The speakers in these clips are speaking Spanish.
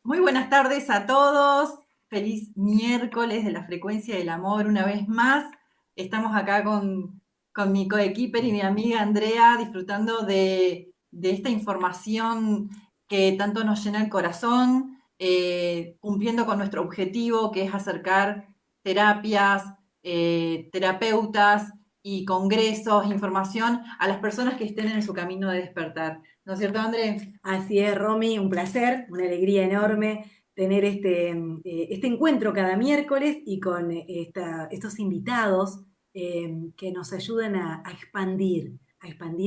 Muy buenas tardes a todos. Feliz miércoles de la frecuencia del amor una vez más. Estamos acá con mi coequiper y mi amiga Andrea disfrutando de esta información que tanto nos llena el corazón, cumpliendo con nuestro objetivo que es acercar terapias, terapeutas y congresos, información a las personas que estén en su camino de despertar. ¿No es cierto, André? Así es, Romy, un placer, una alegría enorme tener este encuentro cada miércoles y con estos invitados que nos ayudan a expandir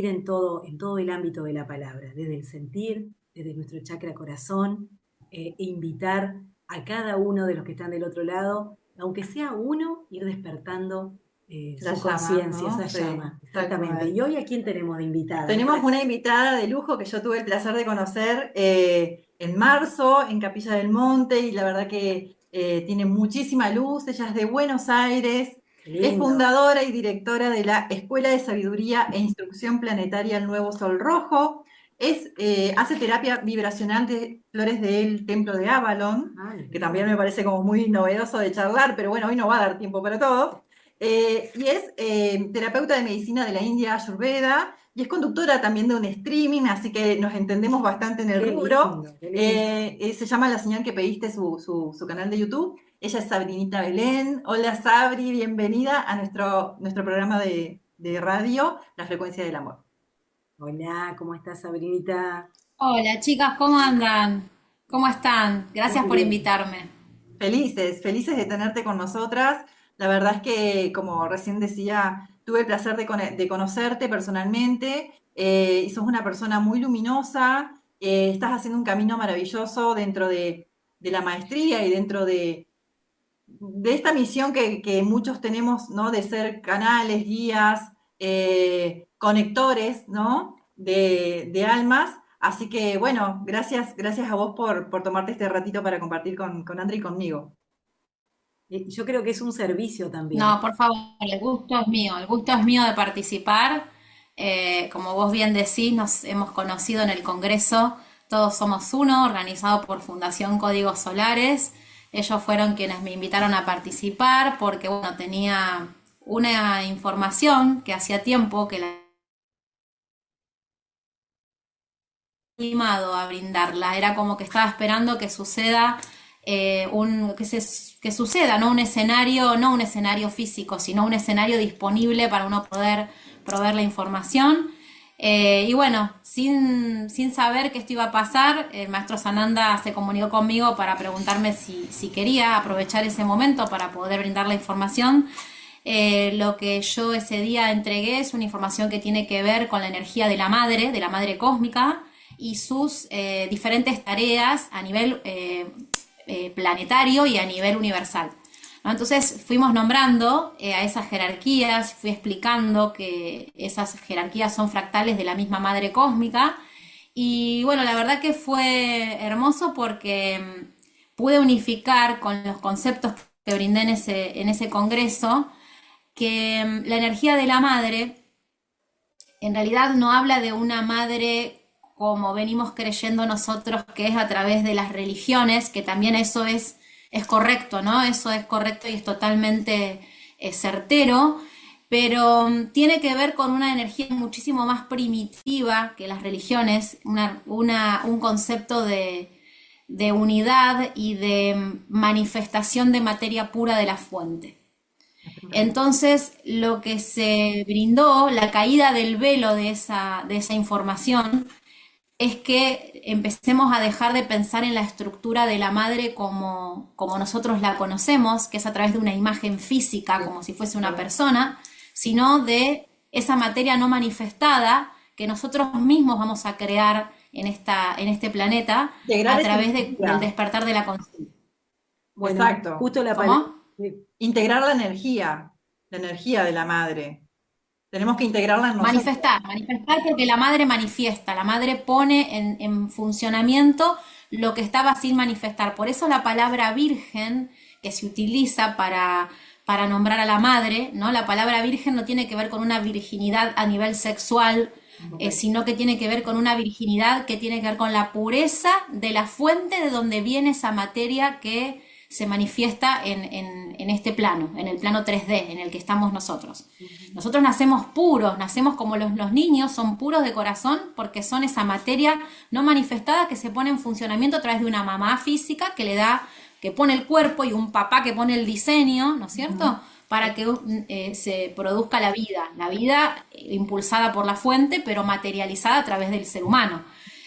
en todo el ámbito de la palabra, desde el sentir, desde nuestro chakra corazón, e invitar a cada uno de los que están del otro lado, aunque sea uno, ir despertando La su llama, conciencia, ¿no? esa Sí, llama, tal exactamente. ¿Y cual. hoy a quién tenemos de invitada? Tenemos una invitada de lujo que yo tuve el placer de conocer en marzo en Capilla del Monte y la verdad que tiene muchísima luz. Ella es de Buenos Aires, Qué es lindo. fundadora y directora de la Escuela de Sabiduría e Instrucción Planetaria El Nuevo Sol Rojo. Hace terapia vibracional de flores del Templo de Avalon, Ay, que mira. también me parece como muy novedoso de charlar, pero bueno, hoy no va a dar tiempo para todo. Y es terapeuta de medicina de la India Ayurveda y es conductora también de un streaming, así que nos entendemos bastante en el Qué rubro. lindo, qué lindo. Se llama La Señal que Pediste su canal de YouTube. Ella es Sabrinita Belén. Hola Sabri, bienvenida a nuestro programa de radio, La Frecuencia del Amor. Hola, ¿cómo estás, Sabrinita? Hola chicas, ¿cómo andan? ¿Cómo están? Gracias Muy por bien. invitarme. Felices, felices de tenerte con nosotras. La verdad es que, como recién decía, tuve el placer de conocerte personalmente y sos una persona muy luminosa. Estás haciendo un camino maravilloso dentro de la maestría y dentro de esta misión que muchos tenemos, ¿no? De ser canales, guías, conectores, ¿no? De almas. Así que, bueno, gracias a vos por tomarte este ratito para compartir con André y conmigo. Yo creo que es un servicio también. No, por favor, el gusto es mío de participar. Como vos bien decís, nos hemos conocido en el Congreso Todos Somos Uno, organizado por Fundación Códigos Solares. Ellos fueron quienes me invitaron a participar porque, bueno, tenía una información que hacía tiempo que la animado a brindarla. Era como que estaba esperando que suceda que suceda, ¿no? Un escenario, no un escenario físico, sino un escenario disponible para uno poder proveer la información. Y bueno, sin saber que esto iba a pasar, el maestro Sananda se comunicó conmigo para preguntarme si quería aprovechar ese momento para poder brindar la información. Lo que yo ese día entregué es una información que tiene que ver con la energía de la madre cósmica, y sus diferentes tareas a nivel planetario y a nivel universal, ¿no? Entonces fuimos nombrando a esas jerarquías, fui explicando que esas jerarquías son fractales de la misma madre cósmica. Y bueno, la verdad que fue hermoso porque pude unificar con los conceptos que brindé en ese congreso que la energía de la madre en realidad no habla de una madre como venimos creyendo nosotros, que es a través de las religiones, que también eso es correcto, ¿no? Eso es correcto y es totalmente certero, pero tiene que ver con una energía muchísimo más primitiva que las religiones, un concepto de unidad y de manifestación de materia pura de la fuente. Entonces, lo que se brindó, la caída del velo de esa información, es que empecemos a dejar de pensar en la estructura de la madre como nosotros la conocemos, que es a través de una imagen física, Sí, como si fuese una verdad. persona, sino de esa materia no manifestada que nosotros mismos vamos a crear en este planeta Integrar a esa través del energía. despertar de la conciencia. Bueno, Exacto. justo la palabra. ¿Cómo? Integrar la energía de la madre. Tenemos que integrarla en nosotros. Manifestar porque la madre pone en funcionamiento lo que estaba sin manifestar. Por eso la palabra virgen que se utiliza para nombrar a la madre, ¿no? La palabra virgen no tiene que ver con una virginidad a nivel sexual, Ok. sino que tiene que ver con una virginidad que tiene que ver con la pureza de la fuente de donde viene esa materia que se manifiesta en este plano, en el plano 3D en el que estamos nosotros. Ujú. Nosotros nacemos puros, nacemos como los niños, son puros de corazón porque son esa materia no manifestada que se pone en funcionamiento a través de una mamá física que le da, que pone el cuerpo y un papá que pone el diseño, ¿no es Ujú. cierto? Para que se produzca la vida impulsada por la fuente, pero materializada a través del ser humano.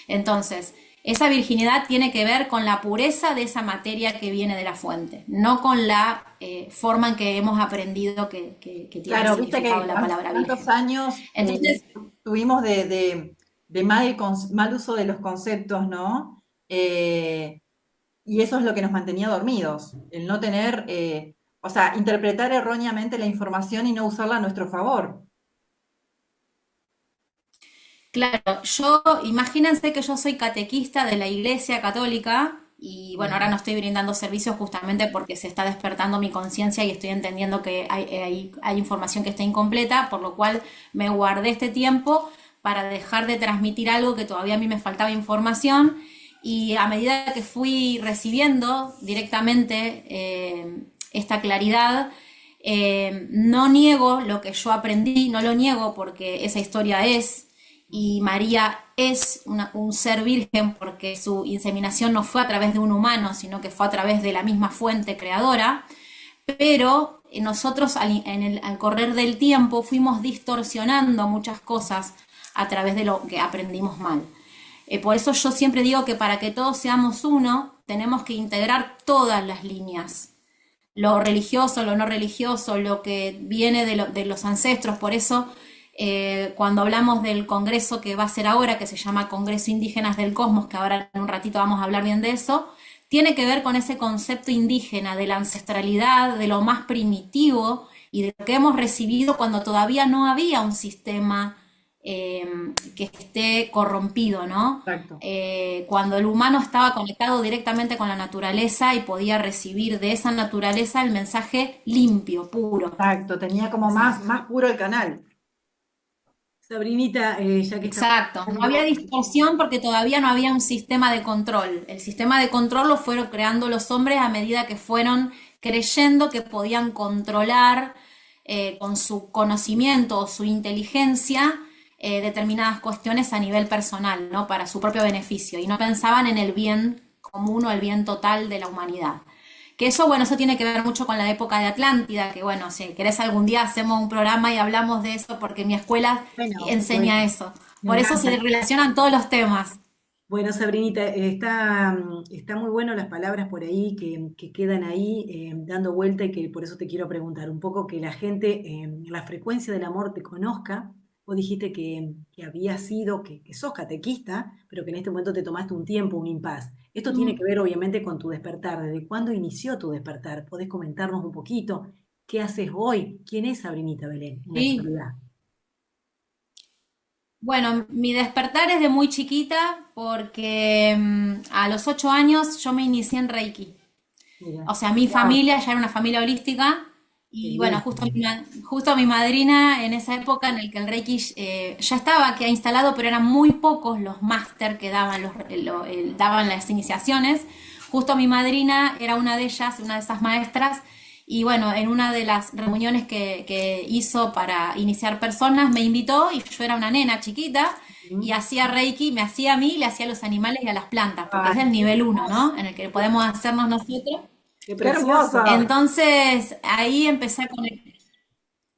Entonces, esa virginidad tiene que ver con la pureza de esa materia que viene de la fuente, no con la forma en que hemos aprendido que tiene el Claro, viste significado de que la palabra tantos virgen. años Entonces, tuvimos de mal uso de los conceptos, ¿no? Y eso es lo que nos mantenía dormidos, el no tener, o sea, interpretar erróneamente la información y no usarla a nuestro favor. claro, imagínense que yo soy catequista de la Iglesia Católica y bueno, ahora Bien. no estoy brindando servicios justamente porque se está despertando mi conciencia y estoy entendiendo que hay información que está incompleta, por lo cual me guardé este tiempo para dejar de transmitir algo que todavía a mí me faltaba información y a medida que fui recibiendo directamente esta claridad, no niego lo que yo aprendí, no lo niego porque esa historia es, y María es un ser virgen porque su inseminación no fue a través de un humano, sino que fue a través de la misma fuente creadora, pero nosotros al correr del tiempo fuimos distorsionando muchas cosas a través de lo que aprendimos mal. Por eso yo siempre digo que para que todos seamos uno, tenemos que integrar todas las líneas, lo religioso, lo no religioso, lo que viene de los ancestros. Por eso, cuando hablamos del congreso que va a ser ahora, que se llama Congreso Indígenas del Cosmos, que ahora en un ratito vamos a hablar bien de eso, tiene que ver con ese concepto indígena, de la ancestralidad, de lo más primitivo y de lo que hemos recibido cuando todavía no había un sistema que esté corrompido, ¿no? Exacto. Cuando el humano estaba conectado directamente con la naturaleza y podía recibir de esa naturaleza el mensaje limpio, puro. Exacto, tenía como más puro el canal. Sabrinita, ya que estamos Exacto, no había hablando, distorsión porque todavía no había un sistema de control. El sistema de control lo fueron creando los hombres a medida que fueron creyendo que podían controlar con su conocimiento o su inteligencia determinadas cuestiones a nivel personal, ¿no? Para su propio beneficio y no pensaban en el bien común o el bien total de la humanidad. Que eso, bueno, eso tiene que ver mucho con la época de Atlántida, que bueno, si querés algún día hacemos un programa y hablamos de eso porque mi escuela bueno, enseña eso. me Por eso se encanta. relacionan todos los temas. Bueno, Sabrinita, está muy bueno las palabras por ahí que quedan ahí dando vuelta y que por eso te quiero preguntar un poco que la gente, la frecuencia del amor te conozca. Vos dijiste que habías sido, que sos catequista, pero que en este momento te tomaste un tiempo, un impas. Esto tiene que ver obviamente con tu despertar. ¿Desde cuándo inició tu despertar? ¿Podés comentarnos un poquito? ¿Qué haces hoy? ¿Quién es Sabrinita Belén en la Sí. actualidad? Bueno, mi despertar es de muy chiquita porque a los 8 años yo me inicié en Reiki. Mira, O sea, mi Wow, familia ya era una familia holística qué y bueno, bien. justo mi madrina en esa época en el que el Reiki ya estaba que ha instalado, pero eran muy pocos los máster que daban, daban las iniciaciones. Justo mi madrina era una de ellas, una de esas maestras, y bueno, en una de las reuniones que hizo para iniciar personas me invitó y yo era una nena chiquita y ¿Mm? hacía Reiki, me hacía a mí, le hacía a los animales y a las plantas, porque es ay, el qué nivel uno, hermoso, ¿no? En el que podemos hacernos nosotros. Qué qué precioso, hermoso. Entonces ahí empecé a conectar.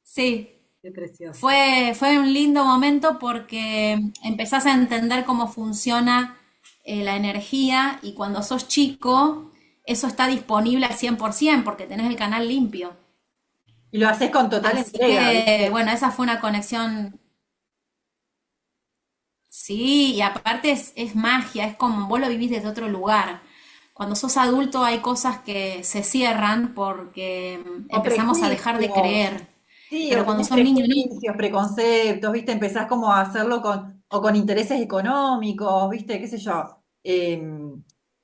Sí, qué precioso. fue un lindo momento porque empezás a entender cómo funciona la energía y cuando sos chico, eso está disponible al 100% porque tenés el canal limpio. Y lo haces con total Así entrega, que, ¿viste? bueno, esa fue una conexión. Sí, y aparte es magia, es como vos lo vivís desde otro lugar. Cuando sos adulto hay cosas que se cierran porque O empezamos a dejar de prejuicios, creer. sí, Pero o cuando tenés sos niño, niño, prejuicios, preconceptos, ¿viste? Empezás como a hacerlo o con intereses económicos, ¿viste? ¿Qué sé yo?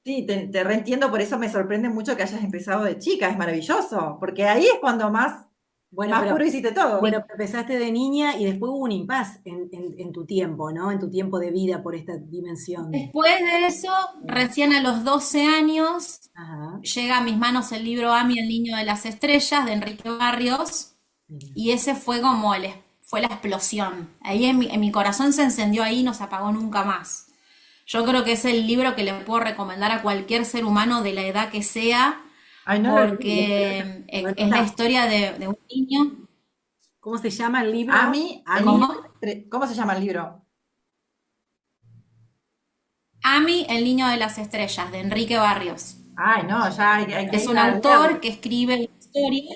Sí, te reentiendo, por eso me sorprende mucho que hayas empezado de chica, es maravilloso, porque ahí es cuando más Bueno, Más puro hiciste todo. bueno, pero empezaste de niña y después hubo un impas en tu tiempo, ¿no? En tu tiempo de vida por esta dimensión. Después de eso, recién a los 12 años, Ajá, llega a mis manos el libro Ami, el niño de las estrellas, de Enrique Barrios, mira. y ese fue como fue la explosión. Ahí en mi corazón se encendió ahí y no se apagó nunca más. Yo creo que es el libro que le puedo recomendar a cualquier ser humano de la edad que sea, Ay, no lo leí. porque Lo es la anotamos. historia de un niño. ¿Cómo se llama el libro? A mí, el Ami. niño, ¿Cómo? ¿cómo se llama el libro? Ami, el niño de las estrellas, de Enrique Barrios. Ay, no, ya hay que Es ir un a autor leerlo. que escribe una historia.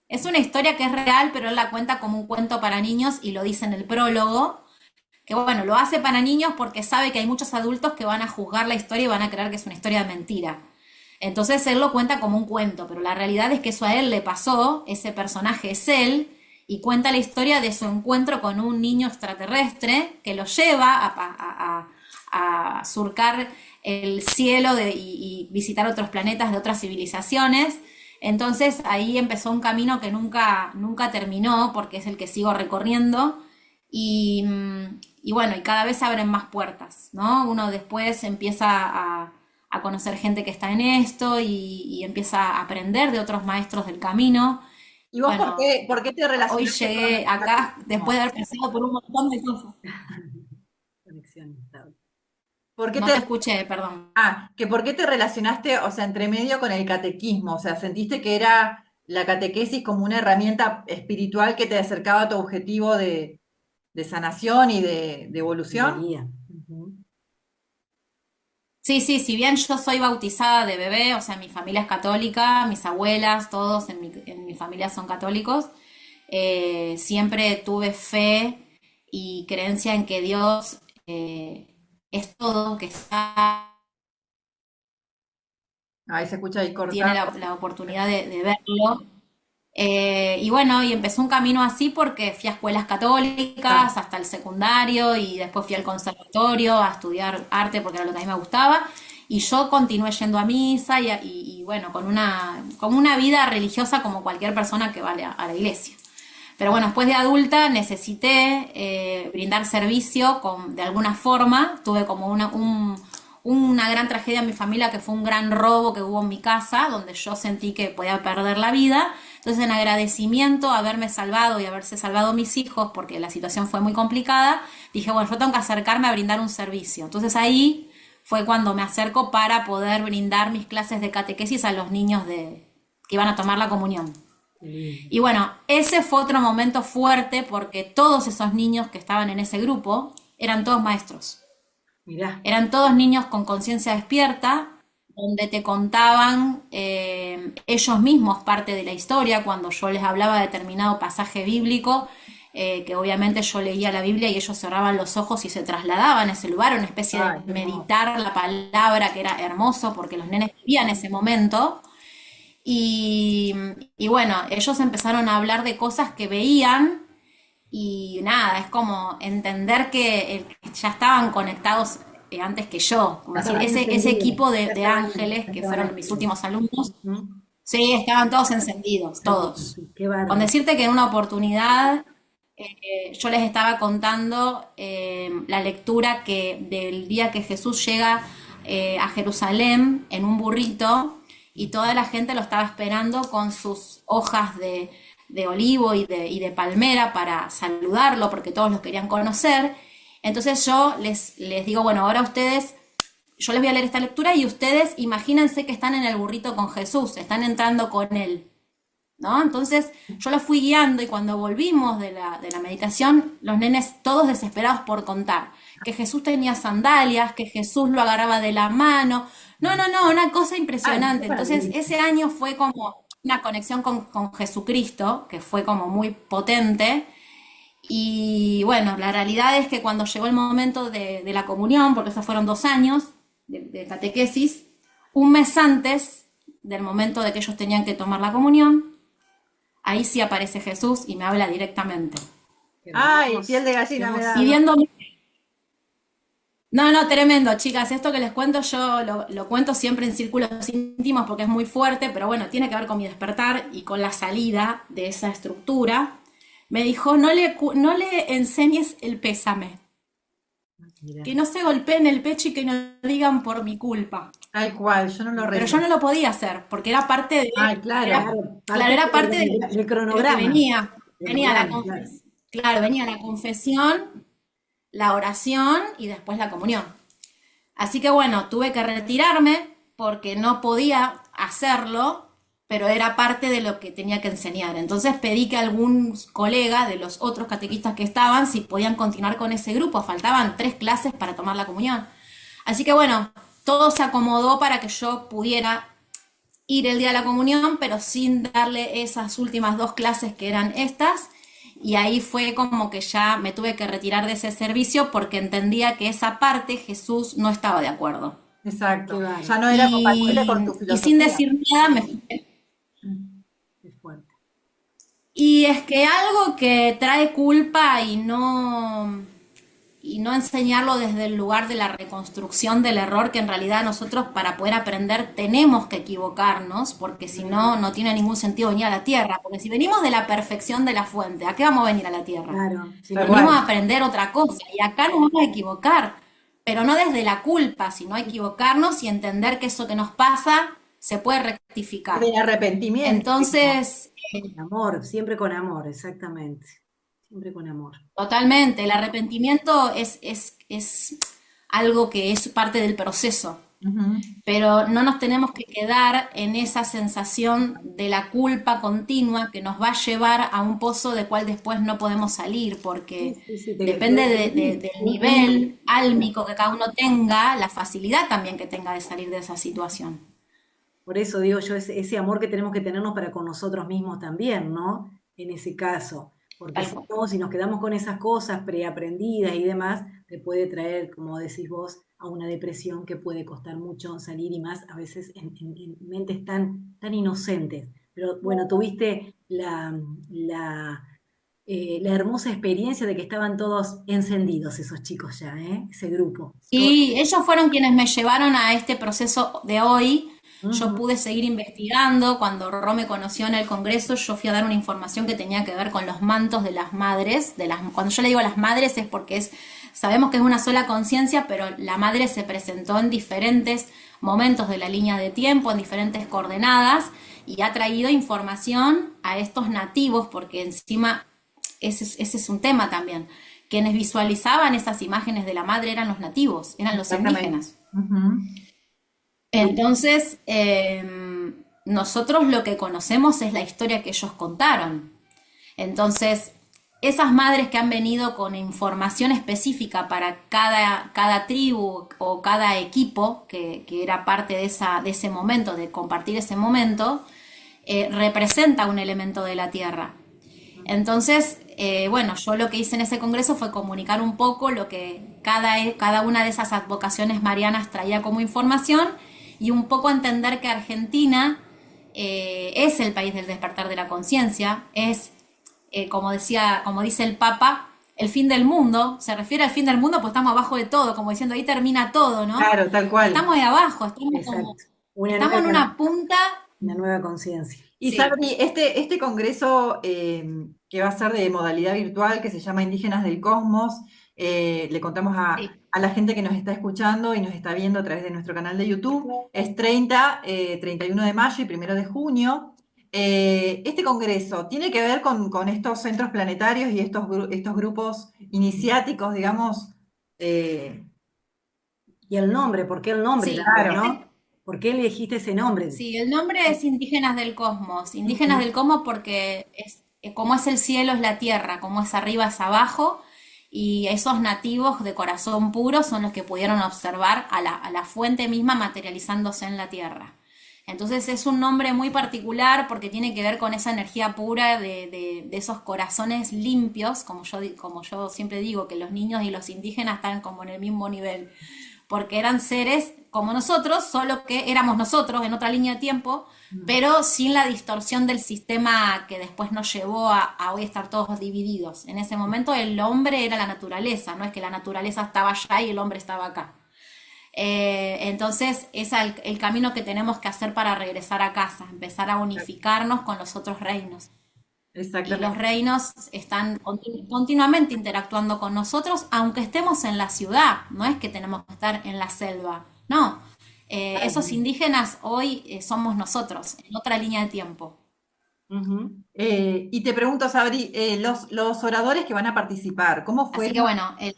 Es una historia que es real, pero él la cuenta como un cuento para niños y lo dice en el prólogo. Que bueno, lo hace para niños porque sabe que hay muchos adultos que van a juzgar la historia y van a creer que es una historia de mentira. Entonces él lo cuenta como un cuento, pero la realidad es que eso a él le pasó, ese personaje es él, y cuenta la historia de su encuentro con un niño extraterrestre que lo lleva a surcar el cielo y visitar otros planetas de otras civilizaciones. Entonces ahí empezó un camino que nunca terminó, porque es el que sigo recorriendo. Y, y bueno, y cada vez se abren más puertas, ¿no? Uno después empieza a conocer gente que está en esto y empieza a aprender de otros maestros del camino. ¿Y vos Bueno, por qué te hoy relacionaste con llegué el acá después catecismo? de haber pasado por un montón de cosas. Conexión estable. ¿Por qué No te te, escuché, perdón. que por qué te relacionaste, o sea, entre medio con el catequismo? O sea, ¿sentiste que era la catequesis como una herramienta espiritual que te acercaba a tu objetivo de sanación y de De evolución? guía. Ujú. Sí, sí, si bien yo soy bautizada de bebé, o sea, mi familia es católica, mis abuelas, todos en mi familia son católicos, siempre tuve fe y creencia en que Dios es todo, que está, Ahí se escucha ahí tiene cortado. la oportunidad de verlo. Y bueno, y empezó un camino así porque fui a escuelas Claro. católicas hasta el secundario y después fui al conservatorio a estudiar arte porque era lo que a mí me gustaba. Y yo continué yendo a misa y bueno, como una vida religiosa como cualquier persona que va a la iglesia. Pero bueno, después de adulta necesité brindar servicio de alguna forma. Tuve como una gran tragedia en mi familia que fue un gran robo que hubo en mi casa, donde yo sentí que podía perder la vida. Entonces, en agradecimiento a haberme salvado y haberse salvado mis hijos, porque la situación fue muy complicada, dije, bueno, yo tengo que acercarme a brindar un servicio. Entonces ahí fue cuando me acerco para poder brindar mis clases de catequesis a los niños que iban a tomar la comunión. Qué lindo. Y bueno, ese fue otro momento fuerte porque todos esos niños que estaban en ese grupo eran todos maestros. Mirá. Eran todos niños con conciencia despierta, donde te contaban ellos mismos parte de la historia, cuando yo les hablaba de determinado pasaje bíblico, que obviamente yo leía la Biblia y ellos cerraban los ojos y se trasladaban a ese lugar, una especie Ay, de qué hermoso. meditar la palabra, que era hermoso porque los nenes vivían ese momento. Y, y bueno, ellos empezaron a hablar de cosas que veían y nada, es como entender que ya estaban conectados antes que yo. Como Ya decir, estaban ese encendidos. equipo Ya de estaban, ángeles ya que estaban fueron mis activos. últimos alumnos, Ujú. sí, estaban todos encendidos, todos. Qué Con bárbaro. decirte que en una oportunidad yo les estaba contando la lectura del día que Jesús llega a Jerusalén en un burrito y toda la gente lo estaba esperando con sus hojas de olivo y de palmera para saludarlo porque todos lo querían conocer. Entonces yo les digo, bueno, ahora ustedes, yo les voy a leer esta lectura y ustedes imagínense que están en el burrito con Jesús, están entrando con él. ¿No? Entonces yo los fui guiando y cuando volvimos de la meditación, los nenes todos desesperados por contar que Jesús tenía sandalias, que Jesús lo agarraba de la mano. No, no, no, una cosa Ay, qué impresionante. Entonces maravilla. ese año fue como una conexión con Jesucristo, que fue como muy potente. Y bueno, la realidad es que cuando llegó el momento de la comunión, porque esos fueron 2 años de catequesis, un mes antes del momento de que ellos tenían que tomar la comunión, ahí sí aparece Jesús y me habla directamente, Qué Ay, hermoso. piel de Qué gallina me da. emoción. pidiéndome, No, no, tremendo, chicas. Esto que les cuento yo lo cuento siempre en círculos íntimos porque es muy fuerte, pero bueno, tiene que ver con mi despertar y con la salida de esa estructura. Me dijo, no le enseñes el pésame, Mira. que no se golpeen el pecho y que no digan por mi culpa. Tal cual, yo no lo Pero yo rezo. no lo podía hacer porque era parte Ay, claro. Claro, claro, parte era parte del de lo que cronograma. venía. Venía la Cronograma, claro. claro, venía la confesión, la oración y después la comunión. Así que bueno, tuve que retirarme porque no podía hacerlo, pero era parte de lo que tenía que enseñar. Entonces pedí que algún colega de los otros catequistas que estaban, si podían continuar con ese grupo. Faltaban 3 clases para tomar la comunión. Así que bueno, todo se acomodó para que yo pudiera ir el día de la comunión, pero sin darle esas últimas 2 clases que eran estas. Y ahí fue como que ya me tuve que retirar de ese servicio porque entendía que esa parte Jesús no estaba de acuerdo. Qué Exacto. Ya bárbaro. no era compatible con tu Y sin filosofía. decir nada me fui. Qué fuerte. Y es que algo que trae culpa y no enseñarlo desde el lugar de la reconstrucción del error, que en realidad nosotros para poder aprender tenemos que equivocarnos, porque si no, no tiene ningún sentido venir a la Tierra, porque si venimos de la perfección de la fuente, ¿a qué vamos a venir a la Tierra? Claro, si Tal no, Venimos a cual. aprender otra cosa y acá nos vamos a equivocar, pero no desde la culpa, sino a equivocarnos y entender que eso que nos pasa se puede rectificar. Del arrepentimiento, mismo. Entonces, con amor, siempre con amor, exactamente. Siempre con amor. totalmente, el arrepentimiento es algo que es parte del proceso, Ujú. pero no nos tenemos que quedar en esa sensación de la culpa continua que nos va a llevar a un pozo de cual después no podemos salir, Sí, porque sí, sí, depende repetís. del nivel álmico que cada uno tenga, la facilidad también que tenga de salir de esa situación. Por eso digo yo, ese amor que tenemos que tenernos para con nosotros mismos también, ¿no? En ese caso. Porque Tal si cual. no, si nos quedamos con esas cosas preaprendidas y demás, te puede traer, como decís vos, a una depresión que puede costar mucho salir y más a veces en mentes tan inocentes. Pero bueno, tuviste la hermosa experiencia de que estaban todos encendidos esos chicos ya, ¿eh? Ese grupo. Todo. Sí, ellos fueron quienes me llevaron a este proceso de hoy. Yo Ujú. pude seguir investigando. Cuando Ro me conoció en el Congreso, yo fui a dar una información que tenía que ver con los mantos de las madres. Cuando yo le digo las madres es porque sabemos que es una sola conciencia, pero la madre se presentó en diferentes momentos de la línea de tiempo, en diferentes coordenadas, y ha traído información a estos nativos, porque encima ese es un tema también. Quienes visualizaban esas imágenes de la madre eran los nativos, eran los Exactamente. indígenas. Ujú. Entonces, nosotros lo que conocemos es la historia que ellos contaron. Entonces, esas madres que han venido con información específica para cada tribu o cada equipo que era parte de ese momento, de compartir ese momento, representa un elemento de la tierra. Entonces, bueno, yo lo que hice en ese congreso fue comunicar un poco lo que cada una de esas advocaciones marianas traía como información y un poco entender que Argentina es el país del despertar de la conciencia, es, como dice el Papa, el fin del mundo, se refiere al fin del mundo, pues estamos abajo de todo, como diciendo ahí termina todo, ¿no? Claro, tal Y cual. estamos de abajo, Exacto. estamos en una punta, Una nueva conciencia. Y sí, Sabri, este congreso que va a ser de modalidad virtual, que se llama Indígenas del Cosmos, le contamos sí. a la gente que nos está escuchando y nos está viendo a través de nuestro canal de YouTube, es 31 de mayo y 1 de junio. Este congreso tiene que ver con estos centros planetarios y estos grupos iniciáticos, digamos. eh, Y el nombre, ¿por qué el nombre Sí, también, claro. no? ¿Por qué elegiste ese nombre? sí, el nombre es Indígenas del Cosmos. Indígenas Ujú. del Cosmos porque como es el cielo es la tierra, como es arriba es abajo, y esos nativos de corazón puro son los que pudieron observar a la fuente misma materializándose en la tierra. Entonces es un nombre muy particular porque tiene que ver con esa energía pura de esos corazones limpios, como yo siempre digo, que los niños y los indígenas están como en el mismo nivel, porque eran seres como nosotros, solo que éramos nosotros en otra línea de tiempo, pero sin la distorsión del sistema que después nos llevó a hoy estar todos divididos. En ese momento el hombre era la naturaleza, no es que la naturaleza estaba allá y el hombre estaba acá. Entonces, es el camino que tenemos que hacer para regresar a casa, empezar a unificarnos con los otros reinos. Y los Exactamente. reinos están continuamente interactuando con nosotros, aunque estemos en la ciudad, no es que tenemos que estar en la selva, no. Esos indígenas hoy somos nosotros, en otra línea de tiempo. Ujú. Y te pregunto, Sabri, los oradores que van a participar, Así que bueno, el,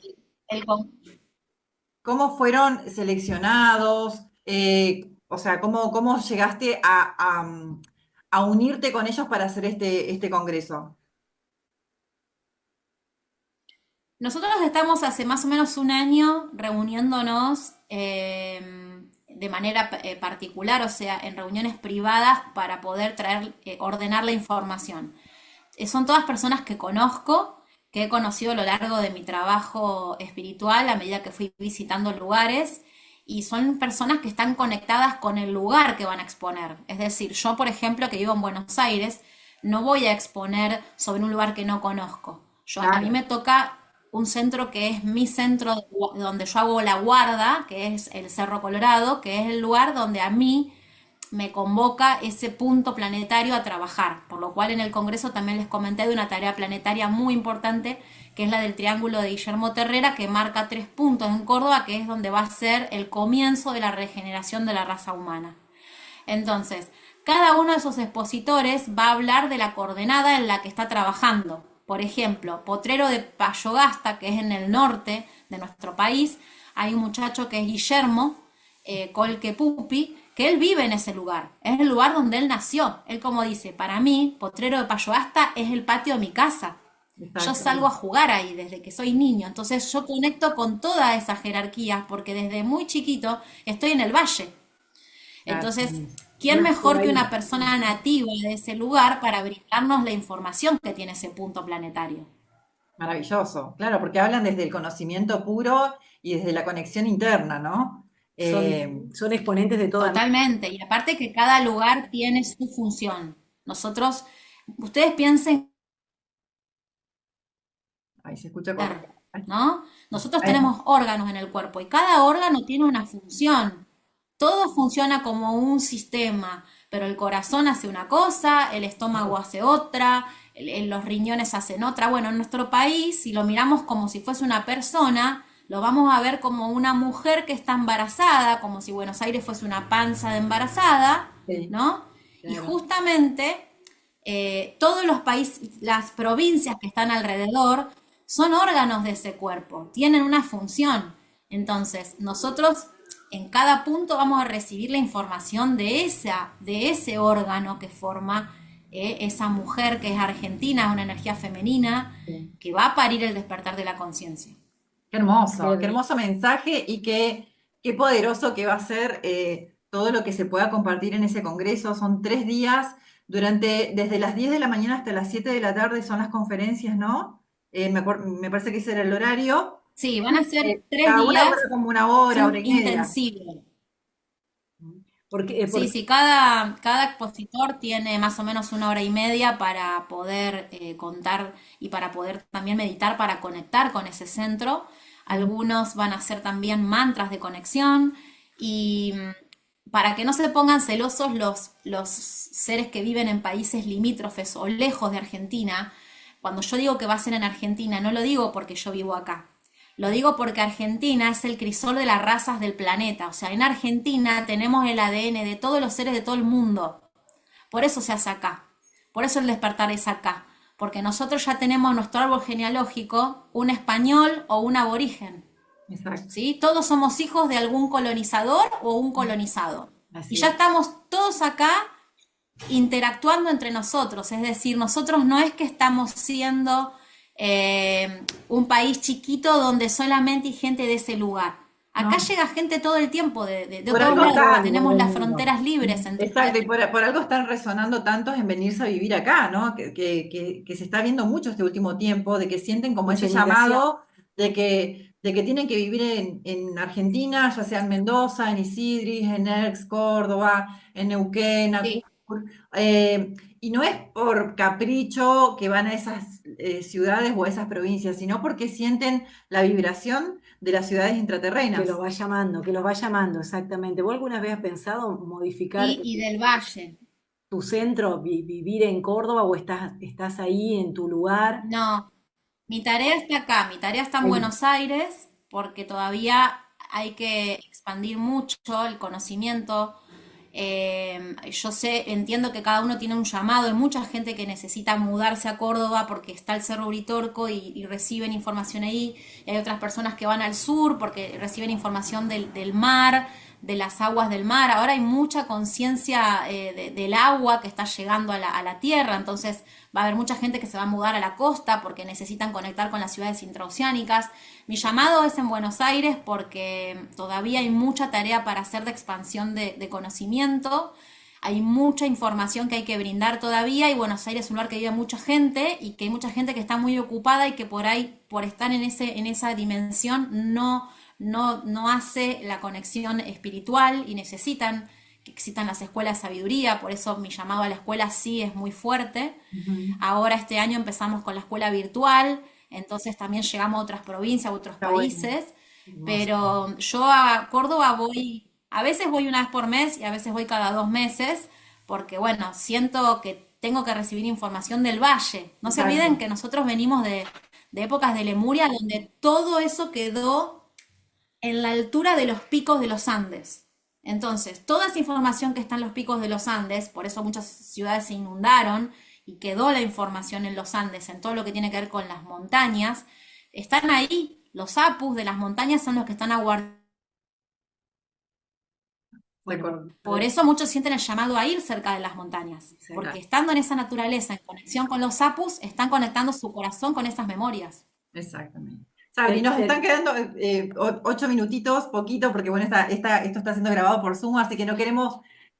cómo fueron seleccionados? O sea, ¿cómo llegaste a unirte con ellos para hacer este congreso? nosotros estamos hace más o menos un año reuniéndonos de manera particular, o sea, en reuniones privadas para poder traer, ordenar la información. Son todas personas que conozco, que he conocido a lo largo de mi trabajo espiritual a medida que fui visitando lugares y son personas que están conectadas con el lugar que van a exponer. Es decir, yo, por ejemplo, que vivo en Buenos Aires, no voy a exponer sobre un lugar que no conozco. A mí Claro, me toca un centro que es mi centro donde yo hago la guarda, que es el Cerro Colorado, que es el lugar donde a mí me convoca ese punto planetario a trabajar, por lo cual en el Congreso también les comenté de una tarea planetaria muy importante, que es la del Triángulo de Guillermo Terrera, que marca 3 puntos en Córdoba, que es donde va a ser el comienzo de la regeneración de la raza humana. Entonces, cada uno de esos expositores va a hablar de la coordenada en la que está trabajando. Por ejemplo, Potrero de Payogasta, que es en el norte de nuestro país, hay un muchacho que es Guillermo Colque Pupi, que él vive en ese lugar, es el lugar donde él nació. Él como dice, para mí, Potrero de Payogasta es el patio de mi casa. Yo exacto, salgo a jugar ahí desde que soy niño, entonces yo conecto con todas esas jerarquías porque desde muy chiquito estoy en el valle. claro. Entonces, ¿quién Nació mejor que ahí. una persona nativa de ese lugar para brindarnos la información que tiene ese punto planetario? Maravilloso, claro, porque hablan desde el conocimiento puro y desde la conexión interna, ¿no? Eh, Son exponentes de toda América. Totalmente. Y aparte que cada lugar tiene su función. Nosotros, ustedes piensen, Ahí se escucha correcto. ¿no? Nosotros Ahí. tenemos órganos en el cuerpo y cada órgano tiene una función. Todo funciona como un sistema, pero el corazón hace una cosa, el estómago hace otra, los riñones hacen otra. Bueno, en nuestro país, si lo miramos como si fuese una persona, lo vamos a ver como una mujer que está embarazada, como si Buenos Aires fuese una panza de embarazada, Sí, ¿no? Y claro. justamente todos los países, las provincias que están alrededor, son órganos de ese cuerpo, tienen una función. Entonces, nosotros en cada punto vamos a recibir la información de ese órgano que forma esa mujer que es argentina, una energía femenina, Sí. que va a parir el despertar de la conciencia. Qué hermoso mensaje y qué poderoso que va a ser todo lo que se pueda compartir en ese congreso. Son 3 días, desde las 10 de la mañana hasta las 7 de la tarde son las conferencias, ¿no? Me parece que ese era el horario. Sí, van a ser tres Cada una días, dura como una es hora, un hora y media. intensivo. Porque, Sí, porque sí, cada expositor tiene más o menos 1 hora y media para poder contar y para poder también meditar para conectar con ese centro. Algunos van a hacer también mantras de conexión y para que no se pongan celosos los seres que viven en países limítrofes o lejos de Argentina, cuando yo digo que va a ser en Argentina, no lo digo porque yo vivo acá. Lo digo porque Argentina es el crisol de las razas del planeta. O sea, en Argentina tenemos el ADN de todos los seres de todo el mundo. Por eso se hace acá. Por eso el despertar es acá. Porque nosotros ya tenemos en nuestro árbol genealógico un español o un aborigen. Exacto. ¿Sí? Todos somos hijos de algún colonizador o un colonizado. Y Así ya es. estamos todos acá interactuando entre nosotros. Es decir, nosotros no es que estamos siendo un país chiquito donde solamente hay gente de ese lugar. Acá ¿No? llega gente todo el tiempo, de Por todos algo lados, porque está, tenemos las fronteras libres. exacto, y Entonces, por algo están resonando tantos en venirse a vivir acá, ¿no? Que se está viendo mucho este último tiempo, de que sienten como ese mucha inmigración. llamado, de que de que tienen que vivir en Argentina, ya sea en Mendoza, en Isidris, en Erx, Córdoba, en Neuquén, Sí. Acur, y no es por capricho que van a esas ciudades o a esas provincias, sino porque sienten la vibración de las ciudades intraterrenas. Que los va llamando, exactamente. ¿Vos alguna vez has pensado modificar Y del Valle. tu centro, vivir en Córdoba o estás ahí en tu lugar? No, mi tarea está acá, mi tarea está en Ahí. Buenos Aires porque todavía hay que expandir mucho el conocimiento. Yo sé, entiendo que cada uno tiene un llamado, hay mucha gente que necesita mudarse a Córdoba porque está el Cerro Uritorco y reciben información ahí, y hay otras personas que van al sur porque reciben información del mar, de las aguas del mar. Ahora hay mucha conciencia del agua que está llegando a la tierra, entonces va a haber mucha gente que se va a mudar a la costa porque necesitan conectar con las ciudades intraoceánicas. Mi llamado es en Buenos Aires porque todavía hay mucha tarea para hacer de expansión de conocimiento. Hay mucha información que hay que brindar todavía y Buenos Aires es un lugar que vive mucha gente y que hay mucha gente que está muy ocupada y que por ahí, por estar en esa dimensión, no hace la conexión espiritual y necesitan que existan las escuelas de sabiduría, por eso mi llamado a la escuela sí es muy fuerte. Ujú. Ahora este año empezamos con la escuela virtual, entonces también llegamos a otras provincias, a otros Está bueno, países, hermoso. pero yo a Córdoba voy, a veces voy una vez por mes y a veces voy cada 2 meses, porque bueno, siento que tengo que recibir información del valle. No se olviden Exacto. que nosotros venimos de épocas de Lemuria, donde todo eso quedó en la altura de los picos de los Andes. Entonces, toda esa información que está en los picos de los Andes, por eso muchas ciudades se inundaron y quedó la información en los Andes, en todo lo que tiene que ver con las montañas, están ahí. Los apus de las montañas son los que están aguardando. Bueno, Por eso muchos sienten el llamado a ir cerca de las montañas, exacto. porque estando en esa naturaleza, en conexión con los apus, están conectando su corazón con esas memorias. Exactamente. Sabri, Te- nos están te- quedando 8 minutitos, poquito, porque bueno, esto está siendo grabado por Zoom, así que no queremos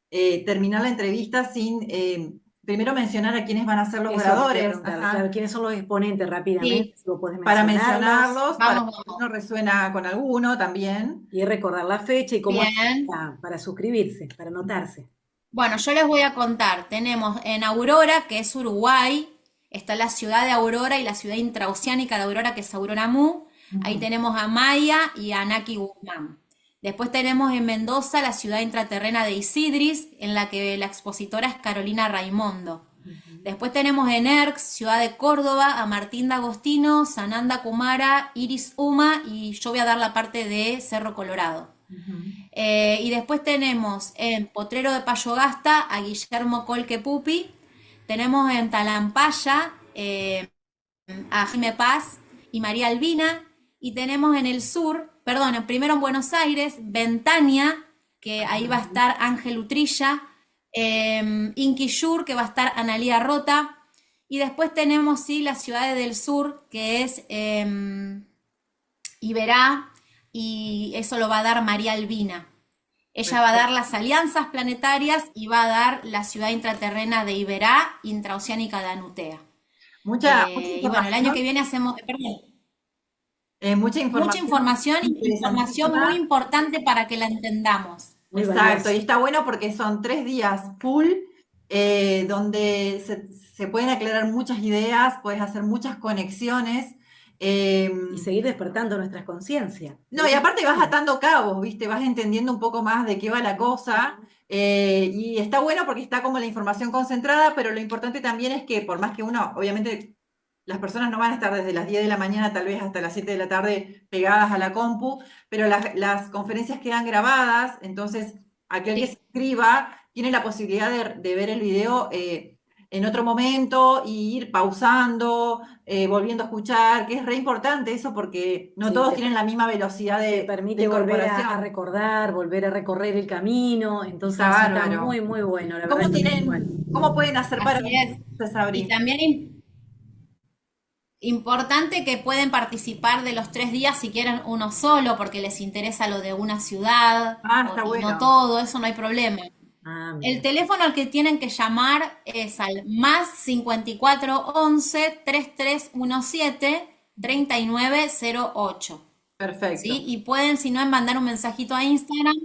terminar la entrevista sin primero mencionar a quiénes van a ser los Eso te quería oradores, preguntar. Claro, ajá, ¿quiénes son los exponentes rápidamente? Sí, Si vos podés para mencionarlos mencionarlos, para vamos, que vamos. uno resuena con alguno también. y recordar la fecha y cómo hacer Bien. para suscribirse, para anotarse. Bueno, yo les voy a contar. Tenemos en Aurora, que es Uruguay, está la ciudad de Aurora y la ciudad intraoceánica de Aurora, que es Aurora Mu. Ahí Ujú. tenemos a Maya y a Naki Guzmán. Después tenemos en Mendoza la ciudad intraterrena de Isidris, en la que la expositora es Carolina Raimondo. Ujú. Después tenemos en Erx, ciudad de Córdoba, a Martín D'Agostino, Sananda Kumara, Iris Uma y yo voy a dar la parte de Cerro Colorado. Ujú. Y después tenemos en Potrero de Payogasta a Guillermo Colque Pupi. Tenemos en Talampaya a Jaime Paz y María Albina. Y tenemos en el sur, perdón, primero en Buenos Aires, Ventania, que ahí va a estar Ángel Utrilla. Inquillur, que va a estar Analía Rota. Y después tenemos, sí, las ciudades del sur, que es Iberá, y eso lo va a dar María Albina. Ella va a dar Perfecto. las alianzas planetarias y va a dar la ciudad intraterrena de Iberá, intraoceánica de Anutea. Mucha Y bueno, el año que información, viene hacemos, perdón, mucha mucha información información y información muy interesantísima. importante para que la entendamos. Muy Exacto, y valioso. está bueno porque son 3 días full, donde se pueden aclarar muchas ideas, puedes hacer muchas conexiones. Y em, seguir despertando nuestra conciencia. no, y aparte vas atando cabos, ¿viste? Vas entendiendo un poco más de qué va la cosa. Y está bueno porque está como la información concentrada, pero lo importante también es que por más que uno, obviamente, las personas no van a estar desde las 10 de la mañana, tal vez hasta las 7 de la tarde pegadas a la compu, pero las conferencias quedan grabadas, entonces aquel que se Sí. inscriba tiene la posibilidad de ver el video en otro momento y ir pausando, volviendo a escuchar, que es re importante eso porque no Sí, todos tienen la misma velocidad te de permite volver a incorporación. recordar, volver a recorrer el camino. Está Entonces está bárbaro. muy, muy bueno, la ¿Y verdad cómo que tal cual. cómo pueden hacer para Así es. unirse, Y Sabri? también importante que pueden participar de los 3 días si quieren uno solo, porque les interesa lo de una ciudad Ah, está y no bueno. todo, eso no hay problema. Ah, El mira. teléfono al que tienen que llamar es al más 54 11 3317 3908. ¿sí? Perfecto. Y pueden, si no, mandar un mensajito a Instagram,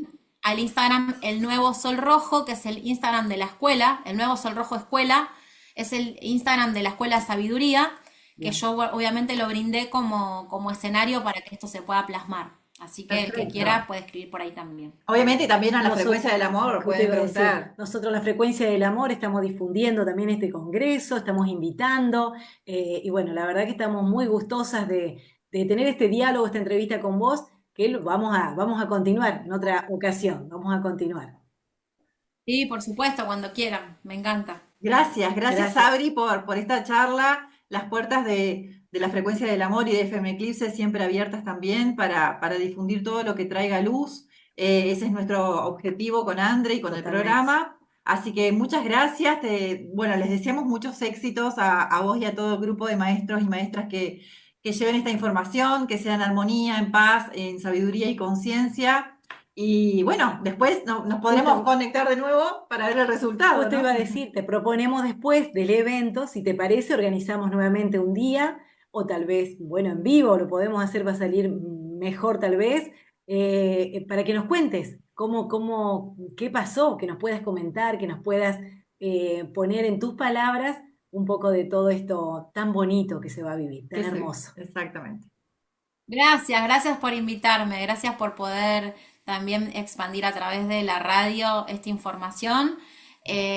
al Instagram El Nuevo Sol Rojo, que es el Instagram de la escuela, El Nuevo Sol Rojo Escuela, es el Instagram de la Escuela de Sabiduría, que Bien, yo obviamente lo brindé como escenario para que esto se pueda plasmar. Así que el que Perfecto. quiera puede escribir por ahí también. Obviamente y también a la nosotros, frecuencia del amor justo pueden iba a decir, preguntar. nosotros la frecuencia del amor estamos difundiendo también este congreso, estamos invitando, y bueno, la verdad que estamos muy gustosas de tener este diálogo, esta entrevista con vos, que vamos a continuar en otra ocasión, vamos a continuar. Sí, por supuesto, cuando quieran, me encanta. Gracias, gracias Gracias, Sabri por esta charla. Las puertas de la frecuencia del amor y de FM Eclipse siempre abiertas también para difundir todo lo que traiga luz. Ese es nuestro objetivo con Andre y con el totalmente. programa. Así que muchas gracias. Bueno, les deseamos muchos éxitos a vos y a todo el grupo de maestros y maestras que lleven esta información, que sea en armonía, en paz, en sabiduría y conciencia. Y bueno, después nos podremos Justo, conectar de nuevo para ver el resultado, Justo iba ¿no? a decir, te proponemos después del evento, si te parece, organizamos nuevamente un día o tal vez, bueno, en vivo, lo podemos hacer, va a salir mejor tal vez, para que nos cuentes qué pasó, que nos puedas comentar, que nos puedas poner en tus palabras un poco de todo esto tan bonito que se va a vivir, tan hermoso. Exactamente. Gracias, gracias por invitarme, gracias por poder también expandir a través de la radio esta información.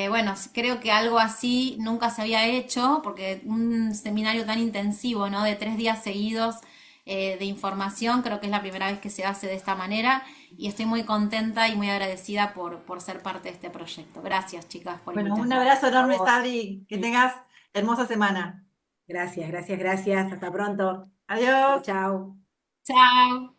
Bueno, creo que algo así nunca se había hecho, porque un seminario tan intensivo, ¿no? De 3 días seguidos de información, creo que es la primera vez que se hace de esta manera y estoy muy contenta y muy agradecida por ser parte de este proyecto. Gracias, chicas, por Bueno, un invitarme. abrazo A enorme, vos. Sabri. Que tengas hermosa semana. Gracias, gracias, gracias. Hasta pronto. Chao, Adiós. chao. Chao.